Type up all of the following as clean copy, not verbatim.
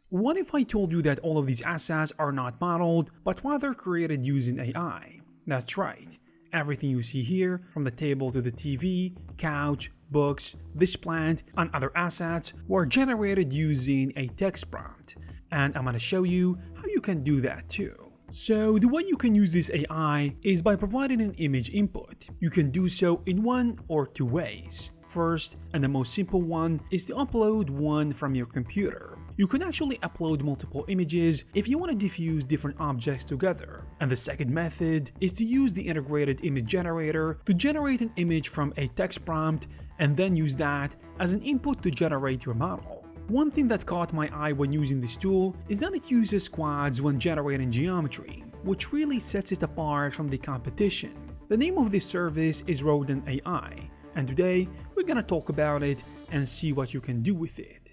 What if I told you that all of these assets are not modeled, but rather created using AI? That's right. Everything you see here, from the table to the TV, couch, books, this plant, and other assets, were generated using a text prompt. And I'm gonna show you how you can do that too. So the way you can use this AI is by providing an image input. You can do so in one or two ways. First, and the most simple one, is to upload one from your computer. You can actually upload multiple images if you want to diffuse different objects together. And the second method is to use the integrated image generator to generate an image from a text prompt and then use that as an input to generate your model. One thing that caught my eye when using this tool is that it uses squads when generating geometry, which really sets it apart from the competition. The name of this service is Rodin AI, and today we're gonna talk about it and see what you can do with it.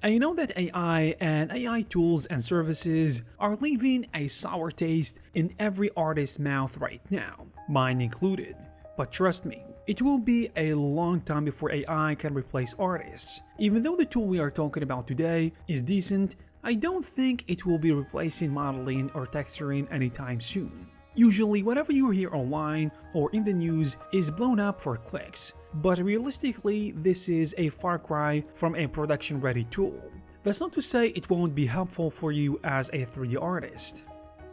I know that AI and AI tools and services are leaving a sour taste in every artist's mouth right now, mine included. But trust me, it will be a long time before AI can replace artists. Even though the tool we are talking about today is decent, I don't think it will be replacing modeling or texturing anytime soon. Usually, whatever you hear online or in the news is blown up for clicks, but realistically, this is a far cry from a production-ready tool. That's not to say it won't be helpful for you as a 3D artist.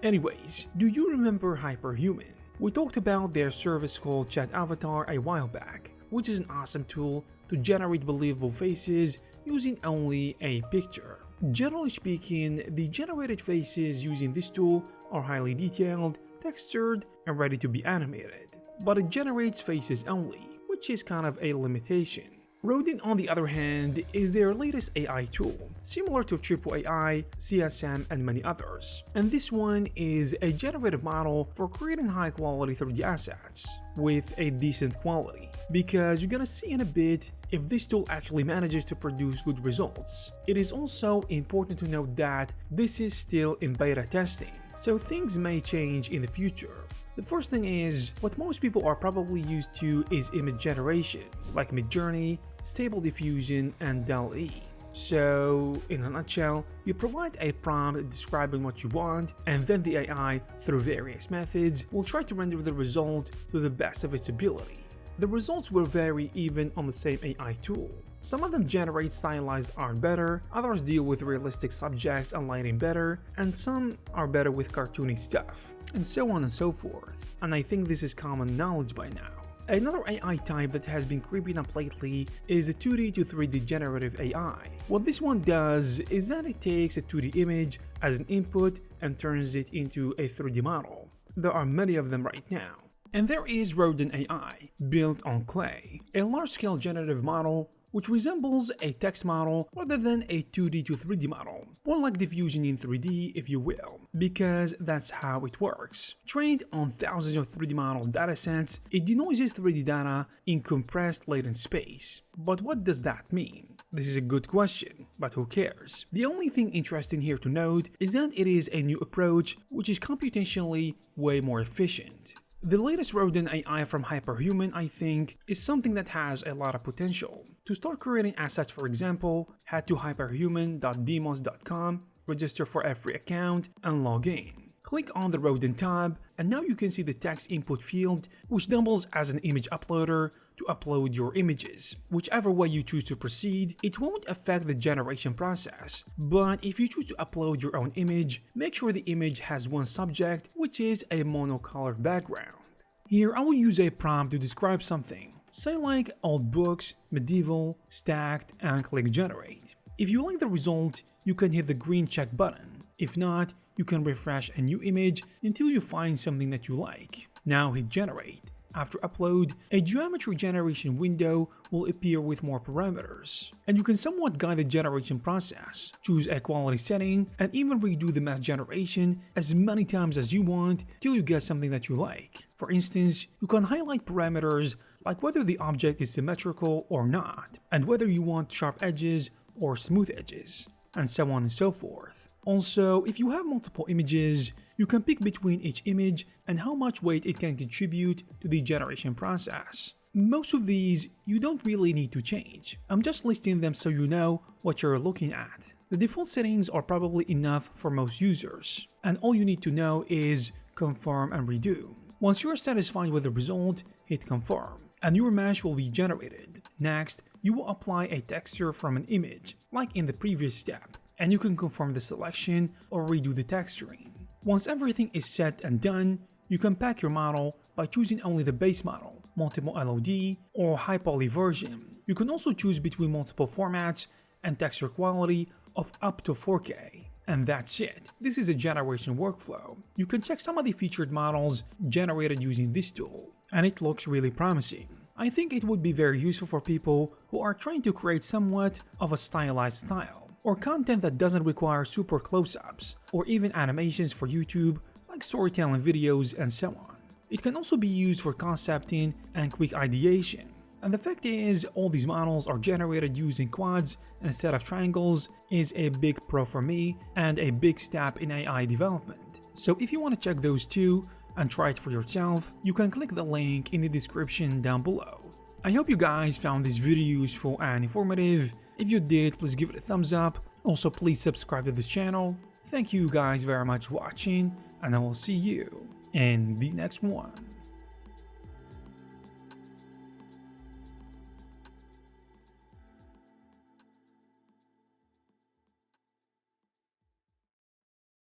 Anyways, do you remember Hyperhuman? We talked about their service called Chat Avatar a while back, which is an awesome tool to generate believable faces using only a picture. Generally speaking, the generated faces using this tool are highly detailed, textured, and ready to be animated, but it generates faces only, which is kind of a limitation. Rodin, on the other hand, is their latest AI tool, similar to Triple AI, CSM, and many others. And this one is a generative model for creating high-quality 3D assets with a decent quality, because you're gonna see in a bit if this tool actually manages to produce good results. It is also important to note that this is still in beta testing, so things may change in the future. The first thing is, what most people are probably used to is image generation, like Midjourney, Stable Diffusion, and DALL-E. So, in a nutshell, you provide a prompt describing what you want, and then the AI, through various methods, will try to render the result to the best of its ability. The results will vary even on the same AI tool. Some of them generate stylized art better, others deal with realistic subjects and lighting better, and some are better with cartoony stuff, and so on and so forth. And I think this is common knowledge by now. Another AI type that has been creeping up lately is the 2D to 3D generative AI. What this one does is that it takes a 2D image as an input and turns it into a 3D model. There are many of them right now. And there is Rodin AI, built on Clay, a large-scale generative model which resembles a text model rather than a 2D to 3D model, more like diffusion in 3D if you will, because that's how it works. Trained on thousands of 3D model datasets, it denoises 3D data in compressed latent space. But what does that mean? This is a good question, but who cares? The only thing interesting here to note is that it is a new approach which is computationally way more efficient. The latest Rodin AI from Hyperhuman, I think, is something that has a lot of potential. To start creating assets, for example, head to hyperhuman.demos.com, register for a free account, and log in. Click on the Rodin tab, and now you can see the text input field, which doubles as an image uploader to upload your images. Whichever way you choose to proceed, it won't affect the generation process, but if you choose to upload your own image, make sure the image has one subject, which is a monocolored background. Here I will use a prompt to describe something, say like old books, medieval, stacked, and click generate. If you like the result, you can hit the green check button. If not, you can refresh a new image until you find something that you like. Now hit generate. After upload, a geometry generation window will appear with more parameters, and you can somewhat guide the generation process, choose a quality setting, and even redo the mask generation as many times as you want till you get something that you like. For instance, you can highlight parameters like whether the object is symmetrical or not, and whether you want sharp edges or smooth edges, and so on and so forth. Also, if you have multiple images, you can pick between each image and how much weight it can contribute to the generation process. Most of these you don't really need to change. I'm just listing them so you know what you're looking at. The default settings are probably enough for most users, and all you need to know is confirm and redo. Once you're satisfied with the result, hit confirm, and your mesh will be generated. Next, you will apply a texture from an image, like in the previous step, and you can confirm the selection or redo the texturing. Once everything is set and done, you can pack your model by choosing only the base model, multiple LOD, or high poly version. You can also choose between multiple formats and texture quality of up to 4K. And that's it. This is a generation workflow. You can check some of the featured models generated using this tool, and it looks really promising. I think it would be very useful for people who are trying to create somewhat of a stylized style, or content that doesn't require super close-ups, or even animations for YouTube, like storytelling videos and so on. It can also be used for concepting and quick ideation. And the fact is, all these models are generated using quads instead of triangles is a big pro for me and a big step in AI development. So if you want to check those two and try it for yourself, you can click the link in the description down below. I hope you guys found this video useful and informative. If you did, please give it a thumbs up. Also, please subscribe to this channel. Thank you guys very much for watching, and I will see you in the next one.